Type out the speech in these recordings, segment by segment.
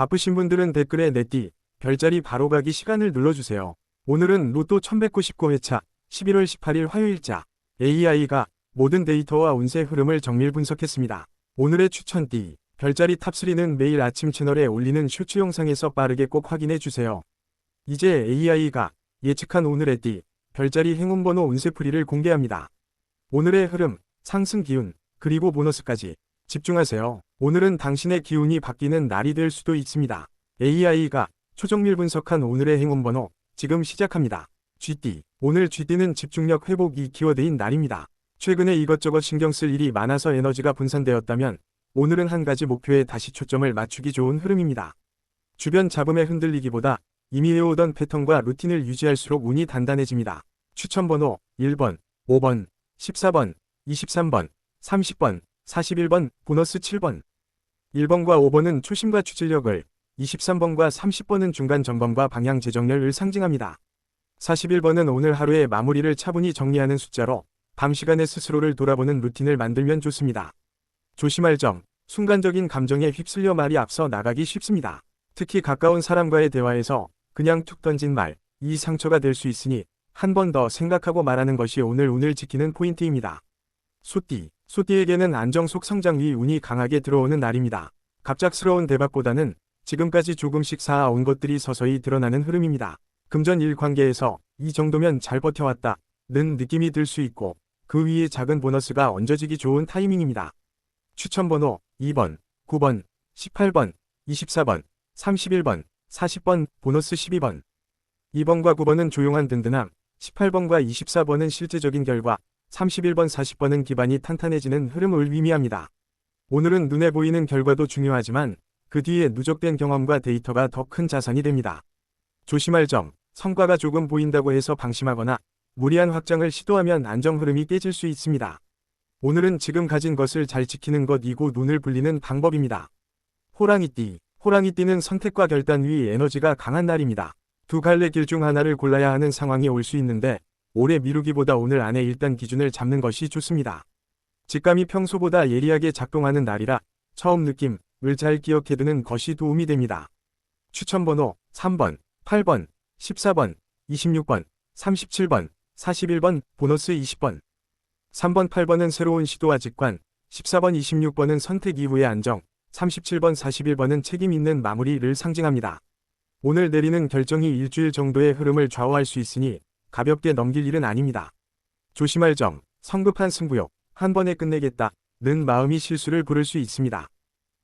바쁘신 분들은 댓글에 내띠, 별자리 바로 가기 시간을 눌러주세요. 오늘은 로또 1199회차 11월 18일 화요일자 AI가 모든 데이터와 운세 흐름을 정밀 분석했습니다. 오늘의 추천띠, 별자리 탑3는 매일 아침 채널에 올리는 쇼츠 영상에서 빠르게 꼭 확인해주세요. 이제 AI가 예측한 오늘의 띠, 별자리 행운번호 운세풀이를 공개합니다. 오늘의 흐름, 상승 기운, 그리고 보너스까지 집중하세요. 오늘은 당신의 기운이 바뀌는 날이 될 수도 있습니다. AI가 초정밀 분석한 오늘의 행운번호, 지금 시작합니다. 쥐띠, 오늘 쥐띠는 집중력 회복이 키워드인 날입니다. 최근에 이것저것 신경 쓸 일이 많아서 에너지가 분산되었다면 오늘은 한 가지 목표에 다시 초점을 맞추기 좋은 흐름입니다. 주변 잡음에 흔들리기보다 이미 해오던 패턴과 루틴을 유지할수록 운이 단단해집니다. 추천번호 1번, 5번, 14번, 23번, 30번, 41번, 보너스 7번. 1번과 5번은 초심과 추진력을, 23번과 30번은 중간 점검과 방향 재정렬을 상징합니다. 41번은 오늘 하루의 마무리를 차분히 정리하는 숫자로 밤 시간에 스스로를 돌아보는 루틴을 만들면 좋습니다. 조심할 점, 순간적인 감정에 휩쓸려 말이 앞서 나가기 쉽습니다. 특히 가까운 사람과의 대화에서 그냥 툭 던진 말, 이 상처가 될 수 있으니 한 번 더 생각하고 말하는 것이 오늘 운을 지키는 포인트입니다. 소띠, 소띠에게는 안정 속 성장 위 운이 강하게 들어오는 날입니다. 갑작스러운 대박보다는 지금까지 조금씩 쌓아온 것들이 서서히 드러나는 흐름입니다. 금전 일 관계에서 이 정도면 잘 버텨왔다 는 느낌이 들 수 있고 그 위에 작은 보너스가 얹어지기 좋은 타이밍입니다. 추천번호 2번, 9번, 18번, 24번, 31번, 40번, 보너스 12번. 2번과 9번은 조용한 든든함, 18번과 24번은 실제적인 결과, 31번, 40번은 기반이 탄탄해지는 흐름을 의미합니다. 오늘은 눈에 보이는 결과도 중요하지만 그 뒤에 누적된 경험과 데이터가 더 큰 자산이 됩니다. 조심할 점, 성과가 조금 보인다고 해서 방심하거나 무리한 확장을 시도하면 안정 흐름이 깨질 수 있습니다. 오늘은 지금 가진 것을 잘 지키는 것이고 눈을 불리는 방법입니다. 호랑이띠, 호랑이띠는 선택과 결단 위 에너지가 강한 날입니다. 두 갈래 길 중 하나를 골라야 하는 상황이 올 수 있는데 오래 미루기보다 오늘 안에 일단 기준을 잡는 것이 좋습니다. 직감이 평소보다 예리하게 작동하는 날이라 처음 느낌을 잘 기억해두는 것이 도움이 됩니다. 추천번호 3번, 8번, 14번, 26번, 37번, 41번, 보너스 20번. 3번, 8번은 새로운 시도와 직관, 14번, 26번은 선택 이후의 안정, 37번, 41번은 책임 있는 마무리를 상징합니다. 오늘 내리는 결정이 일주일 정도의 흐름을 좌우할 수 있으니 가볍게 넘길 일은 아닙니다. 조심할 점, 성급한 승부욕, 한 번에 끝내겠다는 마음이 실수를 부를 수 있습니다.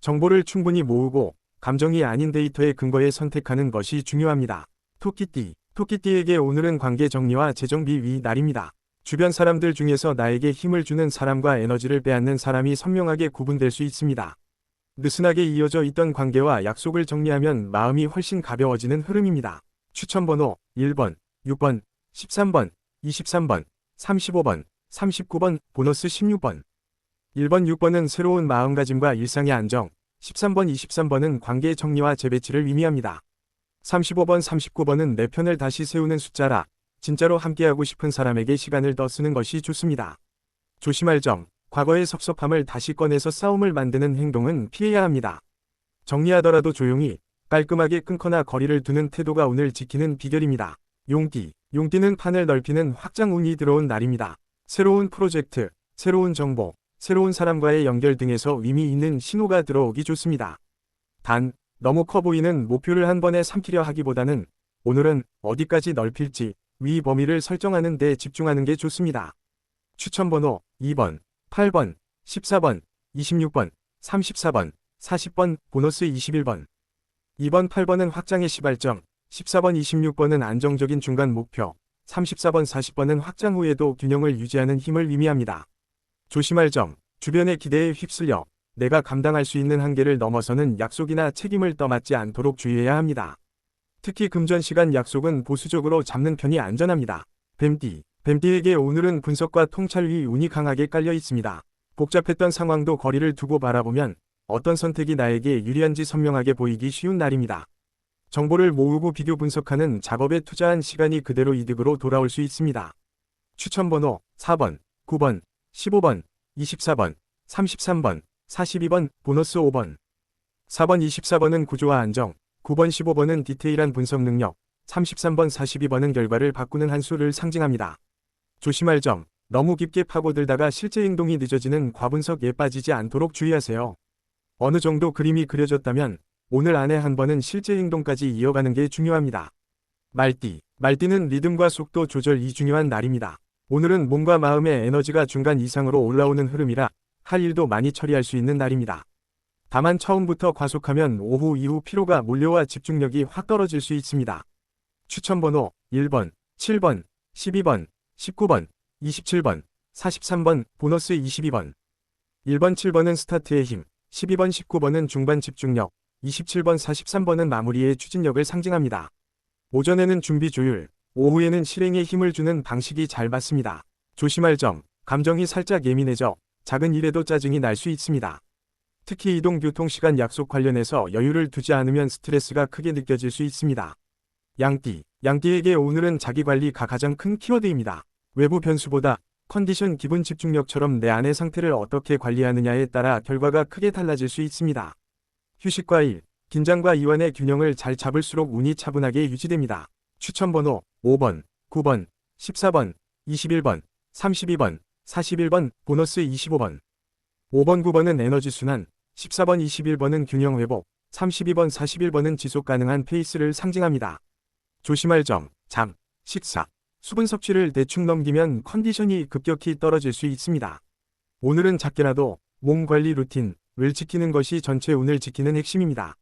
정보를 충분히 모으고 감정이 아닌 데이터에 근거해 선택하는 것이 중요합니다. 토끼띠, 토끼띠에게 오늘은 관계 정리와 재정비 위 날입니다. 주변 사람들 중에서 나에게 힘을 주는 사람과 에너지를 빼앗는 사람이 선명하게 구분될 수 있습니다. 느슨하게 이어져 있던 관계와 약속을 정리하면 마음이 훨씬 가벼워지는 흐름입니다. 추천번호 1번, 6번, 13번, 23번, 35번, 39번, 보너스 16번. 1번, 6번은 새로운 마음가짐과 일상의 안정, 13번, 23번은 관계 정리와 재배치를 의미합니다. 35번, 39번은 내 편을 다시 세우는 숫자라 진짜로 함께하고 싶은 사람에게 시간을 더 쓰는 것이 좋습니다. 조심할 점, 과거의 섭섭함을 다시 꺼내서 싸움을 만드는 행동은 피해야 합니다. 정리하더라도 조용히, 깔끔하게 끊거나 거리를 두는 태도가 오늘 지키는 비결입니다. 용띠, 용띠는 판을 넓히는 확장 운이 들어온 날입니다. 새로운 프로젝트, 새로운 정보, 새로운 사람과의 연결 등에서 의미 있는 신호가 들어오기 좋습니다. 단, 너무 커 보이는 목표를 한 번에 삼키려 하기보다는 오늘은 어디까지 넓힐지 위 범위를 설정하는 데 집중하는 게 좋습니다. 추천번호 2번, 8번, 14번, 26번, 34번, 40번, 보너스 21번. 2번, 8번은 확장의 시발점, 14번, 26번은 안정적인 중간 목표, 34번, 40번은 확장 후에도 균형을 유지하는 힘을 의미합니다. 조심할 점, 주변의 기대에 휩쓸려 내가 감당할 수 있는 한계를 넘어서는 약속이나 책임을 떠맡지 않도록 주의해야 합니다. 특히 금전 시간 약속은 보수적으로 잡는 편이 안전합니다. 뱀띠, 뱀띠에게 오늘은 분석과 통찰 위 운이 강하게 깔려 있습니다. 복잡했던 상황도 거리를 두고 바라보면 어떤 선택이 나에게 유리한지 선명하게 보이기 쉬운 날입니다. 정보를 모으고 비교 분석하는 작업에 투자한 시간이 그대로 이득으로 돌아올 수 있습니다. 추천번호 4번, 9번, 15번, 24번, 33번, 42번, 보너스 5번. 4번 24번은 구조와 안정, 9번 15번은 디테일한 분석 능력, 33번 42번은 결과를 바꾸는 한 수를 상징합니다. 조심할 점, 너무 깊게 파고들다가 실제 행동이 늦어지는 과분석에 빠지지 않도록 주의하세요. 어느 정도 그림이 그려졌다면 오늘 안에 한 번은 실제 행동까지 이어가는 게 중요합니다. 말띠는 리듬과 속도 조절이 중요한 날입니다. 오늘은 몸과 마음의 에너지가 중간 이상으로 올라오는 흐름이라 할 일도 많이 처리할 수 있는 날입니다. 다만 처음부터 과속하면 오후 이후 피로가 몰려와 집중력이 확 떨어질 수 있습니다. 추천번호 1번, 7번, 12번, 19번, 27번, 43번, 보너스 22번. 1번 7번은 스타트의 힘, 12번 19번은 중반 집중력, 27번 43번은 마무리의 추진력을 상징합니다. 오전에는 준비 조율, 오후에는 실행에 힘을 주는 방식이 잘 맞습니다. 조심할 점, 감정이 살짝 예민해져 작은 일에도 짜증이 날 수 있습니다. 특히 이동 교통 시간 약속 관련해서 여유를 두지 않으면 스트레스가 크게 느껴질 수 있습니다. 양띠에게 오늘은 자기관리가 가장 큰 키워드입니다. 외부 변수보다 컨디션, 기분, 집중력처럼 내 안의 상태를 어떻게 관리하느냐에 따라 결과가 크게 달라질 수 있습니다. 휴식과 일, 긴장과 이완의 균형을 잘 잡을수록 운이 차분하게 유지됩니다. 추천번호 5번, 9번, 14번, 21번, 32번, 41번, 보너스 25번. 5번 9번은 에너지 순환, 14번 21번은 균형 회복, 32번 41번은 지속 가능한 페이스를 상징합니다. 조심할 점, 잠, 식사, 수분 섭취를 대충 넘기면 컨디션이 급격히 떨어질 수 있습니다. 오늘은 작게라도 몸 관리 루틴을 지키는 것이 전체 운을 지키는 핵심입니다.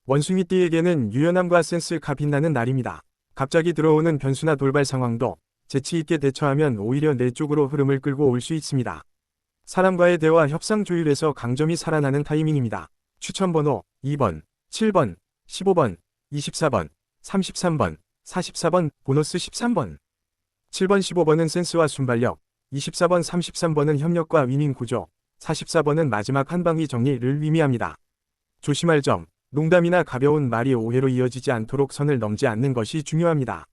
원숭이띠에게는 유연함과 센스가 빛나는 날입니다. 갑자기 들어오는 변수나 돌발 상황도 재치 있게 대처하면 오히려 내 쪽으로 흐름을 끌고 올 수 있습니다. 사람과의 대화, 협상 조율에서 강점이 살아나는 타이밍입니다. 추천번호 2번, 7번, 15번, 24번, 33번, 44번, 보너스 13번. 7번 15번은 센스와 순발력, 24번 33번은 협력과 위닝 구조, 44번은 마지막 한 방위 정리를 의미합니다. 조심할 점, 농담이나 가벼운 말이 오해로 이어지지 않도록 선을 넘지 않는 것이 중요합니다.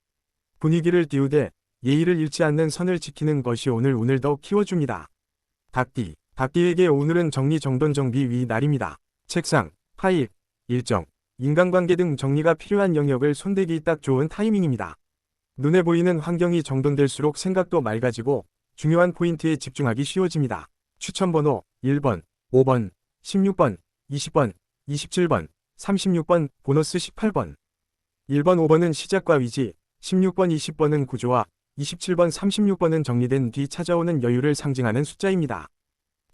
분위기를 띄우되 예의를 잃지 않는 선을 지키는 것이 오늘 운을 더 키워줍니다. 닭띠에게 오늘은 정리정돈 정비위 날입니다. 책상, 파일, 일정, 인간관계 등 정리가 필요한 영역을 손대기 딱 좋은 타이밍입니다. 눈에 보이는 환경이 정돈될수록 생각도 맑아지고 중요한 포인트에 집중하기 쉬워집니다. 추천번호 1번, 5번, 16번, 20번, 27번, 36번, 보너스 18번. 1번 5번은 시작과 위지, 16번 20번은 구조와 27번 36번은 정리된 뒤 찾아오는 여유를 상징하는 숫자입니다.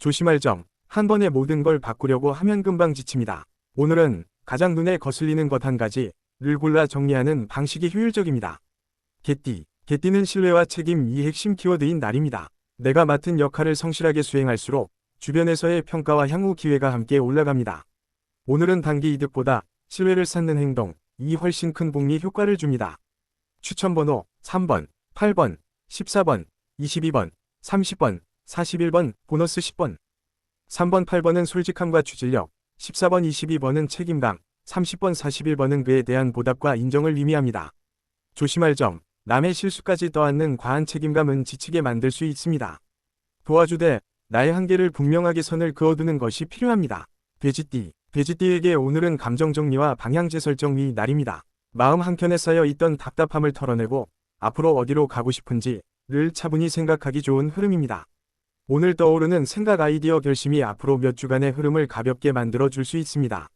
조심할 점, 한 번에 모든 걸 바꾸려고 하면 금방 지칩니다. 오늘은 가장 눈에 거슬리는 것 한 가지를 골라 정리하는 방식이 효율적입니다. 개띠는 신뢰와 책임, 이 핵심 키워드인 날입니다. 내가 맡은 역할을 성실하게 수행할수록 주변에서의 평가와 향후 기회가 함께 올라갑니다. 오늘은 단기 이득보다 신뢰를 쌓는 행동, 이 훨씬 큰 복리 효과를 줍니다. 추천번호 3번, 8번, 14번, 22번, 30번, 41번, 보너스 10번. 3번 8번은 솔직함과 추진력, 14번 22번은 책임감, 30번 41번은 그에 대한 보답과 인정을 의미합니다. 조심할 점, 남의 실수까지 떠안는 과한 책임감은 지치게 만들 수 있습니다. 도와주되 나의 한계를 분명하게 선을 그어두는 것이 필요합니다. 돼지띠에게 오늘은 감정 정리와 방향 재설정이 날입니다. 마음 한켠에 쌓여 있던 답답함을 털어내고 앞으로 어디로 가고 싶은지를 차분히 생각하기 좋은 흐름입니다. 오늘 떠오르는 생각, 아이디어, 결심이 앞으로 몇 주간의 흐름을 가볍게 만들어 줄 수 있습니다.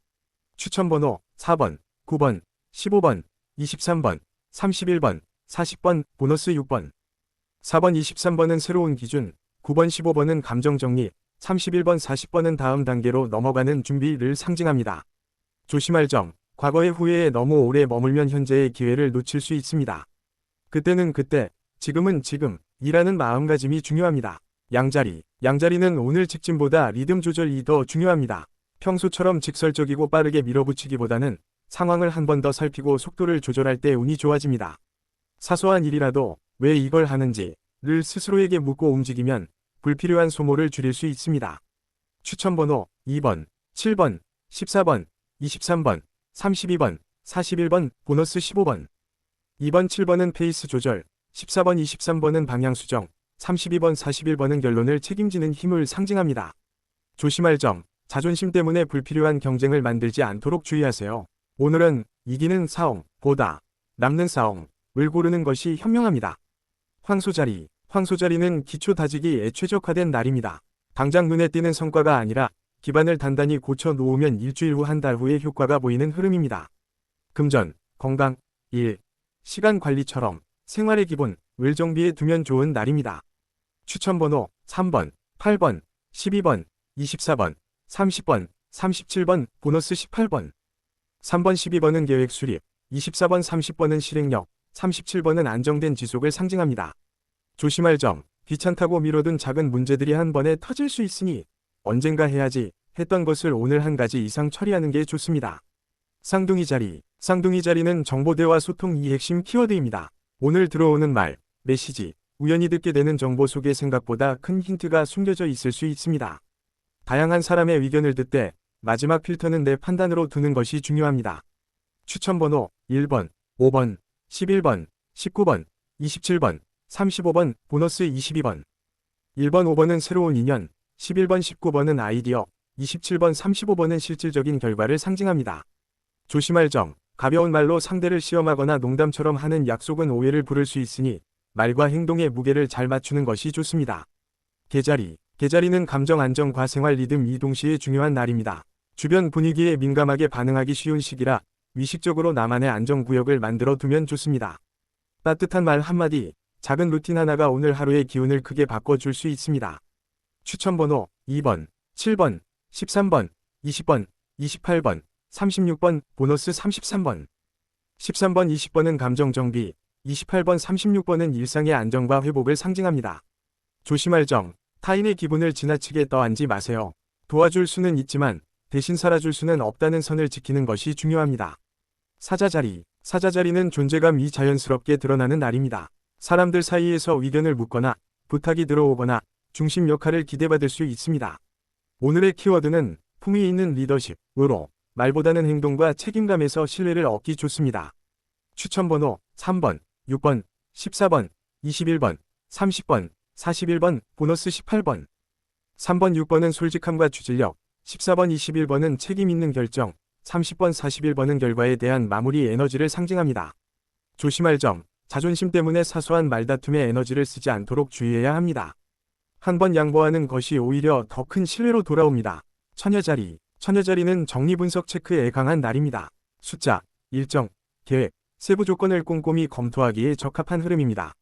추천번호 4번, 9번, 15번, 23번, 31번, 40번, 보너스 6번. 4번 23번은 새로운 기준, 9번 15번은 감정 정리, 31번 40번은 다음 단계로 넘어가는 준비를 상징합니다. 조심할 점, 과거의 후회에 너무 오래 머물면 현재의 기회를 놓칠 수 있습니다. 그때는 그때, 지금은 지금, 이라는 마음가짐이 중요합니다. 양자리는 오늘 직진보다 리듬 조절이 더 중요합니다. 평소처럼 직설적이고 빠르게 밀어붙이기보다는 상황을 한 번 더 살피고 속도를 조절할 때 운이 좋아집니다. 사소한 일이라도 왜 이걸 하는지를 스스로에게 묻고 움직이면 불필요한 소모를 줄일 수 있습니다. 추천번호 2번, 7번, 14번, 23번, 32번, 41번, 보너스 15번. 2번 7번은 페이스 조절, 14번 23번은 방향 수정, 32번 41번은 결론을 책임지는 힘을 상징합니다. 조심할 점, 자존심 때문에 불필요한 경쟁을 만들지 않도록 주의하세요. 오늘은 이기는 싸움보다 남는 싸움을 고르는 것이 현명합니다. 황소자리. 황소자리는 기초 다지기에 최적화된 날입니다. 당장 눈에 띄는 성과가 아니라 기반을 단단히 고쳐 놓으면 일주일 후 한 달 후에 효과가 보이는 흐름입니다. 금전, 건강, 일, 시간 관리처럼 생활의 기본을 정비해 두면 좋은 날입니다. 추천번호 3번, 8번, 12번, 24번, 30번, 37번, 보너스 18번. 3번 12번은 계획 수립, 24번 30번은 실행력, 37번은 안정된 지속을 상징합니다. 조심할 점, 귀찮다고 미뤄둔 작은 문제들이 한 번에 터질 수 있으니 언젠가 해야지 했던 것을 오늘 한 가지 이상 처리하는 게 좋습니다. 쌍둥이 자리. 쌍둥이 자리는 정보대화 소통 이 핵심 키워드입니다. 오늘 들어오는 말, 메시지, 우연히 듣게 되는 정보 속에 생각보다 큰 힌트가 숨겨져 있을 수 있습니다. 다양한 사람의 의견을 듣되 마지막 필터는 내 판단으로 두는 것이 중요합니다. 추천번호 1번, 5번, 11번, 19번, 27번, 35번, 보너스 22번. 1번, 5번은 새로운 인연, 11번, 19번은 아이디어, 27번, 35번은 실질적인 결과를 상징합니다. 조심할 점, 가벼운 말로 상대를 시험하거나 농담처럼 하는 약속은 오해를 부를 수 있으니 말과 행동의 무게를 잘 맞추는 것이 좋습니다. 계자리. 계자리는 감정 안정과 생활 리듬 이 동시에 중요한 날입니다. 주변 분위기에 민감하게 반응하기 쉬운 시기라 의식적으로 나만의 안정구역을 만들어 두면 좋습니다. 따뜻한 말 한마디, 작은 루틴 하나가 오늘 하루의 기운을 크게 바꿔줄 수 있습니다. 추천번호 2번, 7번, 13번, 20번, 28번, 36번, 보너스 33번. 13번, 20번은 감정정비, 28번, 36번은 일상의 안정과 회복을 상징합니다. 조심할 점, 타인의 기분을 지나치게 떠안지 마세요. 도와줄 수는 있지만 대신 살아줄 수는 없다는 선을 지키는 것이 중요합니다. 사자자리. 사자자리는 존재감이 자연스럽게 드러나는 날입니다. 사람들 사이에서 의견을 묻거나 부탁이 들어오거나 중심 역할을 기대받을 수 있습니다. 오늘의 키워드는 품위 있는 리더십으로 말보다는 행동과 책임감에서 신뢰를 얻기 좋습니다. 추천번호 3번, 6번, 14번, 21번, 30번, 41번, 보너스 18번. 3번, 6번은 솔직함과 추진력, 14번, 21번은 책임 있는 결정, 30번, 41번은 결과에 대한 마무리 에너지를 상징합니다. 조심할 점, 자존심 때문에 사소한 말다툼에 에너지를 쓰지 않도록 주의해야 합니다. 한 번 양보하는 것이 오히려 더 큰 신뢰로 돌아옵니다. 처녀자리. 처녀자리는 정리분석 체크에 강한 날입니다. 숫자, 일정, 계획, 세부 조건을 꼼꼼히 검토하기에 적합한 흐름입니다.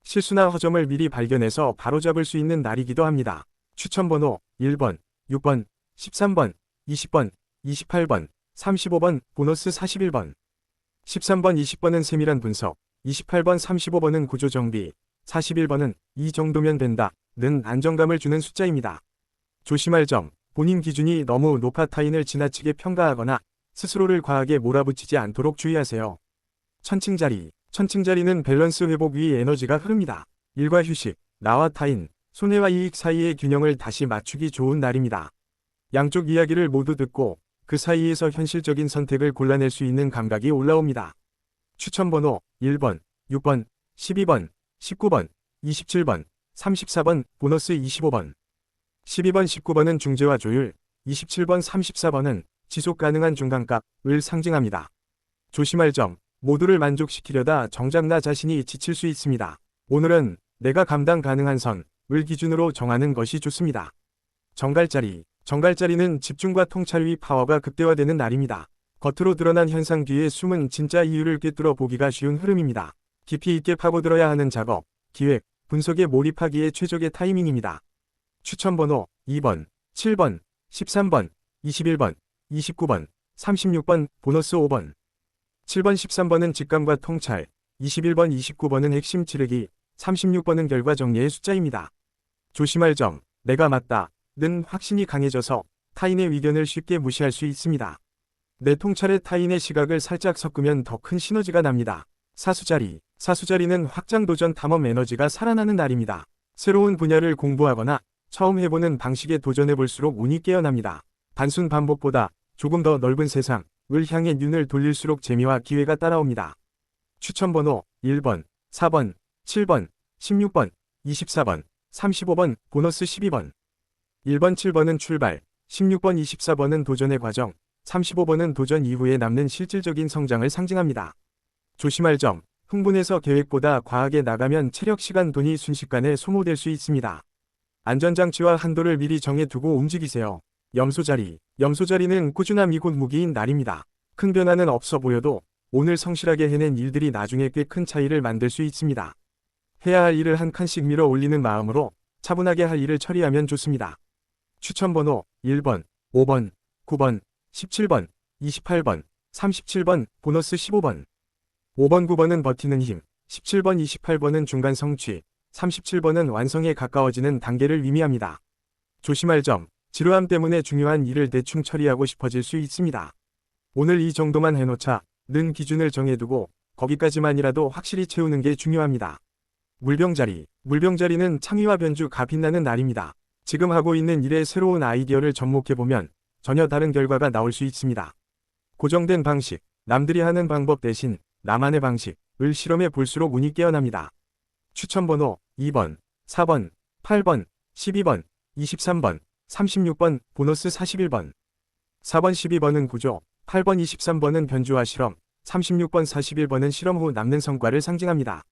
실수나 허점을 미리 발견해서 바로잡을 수 있는 날이기도 합니다. 추천번호 1번, 6번, 13번, 20번, 28번, 35번, 보너스 41번. 13번, 20번은 세밀한 분석, 28번, 35번은 구조정비, 41번은 이 정도면 된다 는 안정감을 주는 숫자입니다. 조심할 점, 본인 기준이 너무 높아 타인을 지나치게 평가하거나 스스로를 과하게 몰아붙이지 않도록 주의하세요. 천칭자리. 천칭자리는 밸런스 회복 위 에너지가 흐릅니다. 일과 휴식, 나와 타인, 손해와 이익 사이의 균형을 다시 맞추기 좋은 날입니다. 양쪽 이야기를 모두 듣고 그 사이에서 현실적인 선택을 골라낼 수 있는 감각이 올라옵니다. 추천번호 1번, 6번, 12번, 19번, 27번, 34번, 보너스 25번. 12번, 19번은 중재와 조율, 27번, 34번은 지속 가능한 중간값을 상징합니다. 조심할 점, 모두를 만족시키려다 정작 나 자신이 지칠 수 있습니다. 오늘은 내가 감당 가능한 선을 기준으로 정하는 것이 좋습니다. 정갈자리. 정갈자리는 집중과 통찰 위 파워가 극대화되는 날입니다. 겉으로 드러난 현상 뒤에 숨은 진짜 이유를 꿰뚫어 보기가 쉬운 흐름입니다. 깊이 있게 파고들어야 하는 작업, 기획, 분석에 몰입하기에 최적의 타이밍입니다. 추천번호 2번, 7번, 13번, 21번, 29번, 36번, 보너스 5번. 7번, 13번은 직감과 통찰, 21번, 29번은 핵심 찌르기, 36번은 결과 정리의 숫자입니다. 조심할 점, 내가 맞다는 확신이 강해져서 타인의 의견을 쉽게 무시할 수 있습니다. 내 통찰에 타인의 시각을 살짝 섞으면 더 큰 시너지가 납니다. 사수자리. 사수자리는 확장 도전 탐험 에너지가 살아나는 날입니다. 새로운 분야를 공부하거나 처음 해보는 방식에 도전해볼수록 운이 깨어납니다. 단순 반복보다 조금 더 넓은 세상을 향해 눈을 돌릴수록 재미와 기회가 따라옵니다. 추천번호 1번, 4번, 7번, 16번, 24번, 35번, 보너스 12번. 1번, 7번은 출발, 16번, 24번은 도전의 과정, 35번은 도전 이후에 남는 실질적인 성장을 상징합니다. 조심할 점, 흥분해서 계획보다 과하게 나가면 체력, 시간, 돈이 순식간에 소모될 수 있습니다. 안전장치와 한도를 미리 정해두고 움직이세요. 염소자리는 꾸준함이 곧 무기인 날입니다. 큰 변화는 없어 보여도 오늘 성실하게 해낸 일들이 나중에 꽤 큰 차이를 만들 수 있습니다. 해야 할 일을 한 칸씩 밀어 올리는 마음으로 차분하게 할 일을 처리하면 좋습니다. 추천번호 1번, 5번, 9번, 17번, 28번, 37번, 보너스 15번. 5번, 9번은 버티는 힘, 17번, 28번은 중간 성취, 37번은 완성에 가까워지는 단계를 의미합니다. 조심할 점, 지루함 때문에 중요한 일을 대충 처리하고 싶어질 수 있습니다. 오늘 이 정도만 해놓자 는 기준을 정해두고 거기까지만이라도 확실히 채우는 게 중요합니다. 물병자리는 창의와 변주가 빛나는 날입니다. 지금 하고 있는 일에 새로운 아이디어를 접목해보면 전혀 다른 결과가 나올 수 있습니다. 고정된 방식, 남들이 하는 방법 대신 나만의 방식을 실험해 볼수록 운이 깨어납니다. 추천번호 2번, 4번, 8번, 12번, 23번, 36번, 보너스 41번. 4번, 12번은 구조, 8번, 23번은 변주와 실험, 36번, 41번은 실험 후 남는 성과를 상징합니다.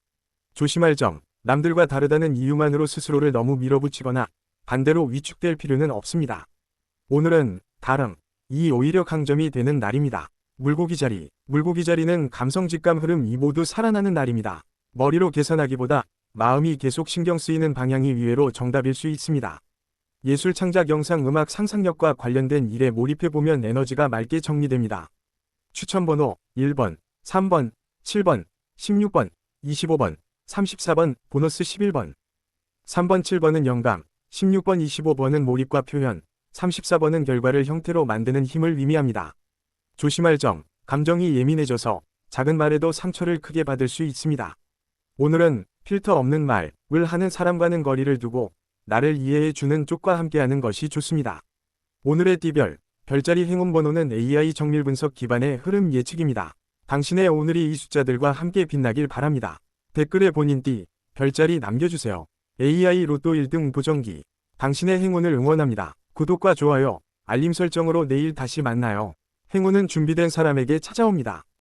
조심할 점, 남들과 다르다는 이유만으로 스스로를 너무 밀어붙이거나 반대로 위축될 필요는 없습니다. 오늘은 다름이 오히려 강점이 되는 날입니다. 물고기자리는 감성, 직감, 흐름 이 모두 살아나는 날입니다. 머리로 계산하기보다 마음이 계속 신경 쓰이는 방향이 의외로 정답일 수 있습니다. 예술 창작, 영상, 음악, 상상력과 관련된 일에 몰입해보면 에너지가 맑게 정리됩니다. 추천번호 1번, 3번, 7번, 16번, 25번, 34번, 보너스 11번. 3번, 7번은 영감, 16번, 25번은 몰입과 표현, 34번은 결과를 형태로 만드는 힘을 의미합니다. 조심할 점, 감정이 예민해져서 작은 말에도 상처를 크게 받을 수 있습니다. 오늘은 필터 없는 말을 하는 사람과는 거리를 두고 나를 이해해주는 쪽과 함께하는 것이 좋습니다. 오늘의 띠별, 별자리 행운 번호는 AI 정밀 분석 기반의 흐름 예측입니다. 당신의 오늘이 이 숫자들과 함께 빛나길 바랍니다. 댓글에 본인 띠, 별자리 남겨주세요. AI 로또 1등 보정기, 당신의 행운을 응원합니다. 구독과 좋아요, 알림 설정으로 내일 다시 만나요. 행운은 준비된 사람에게 찾아옵니다.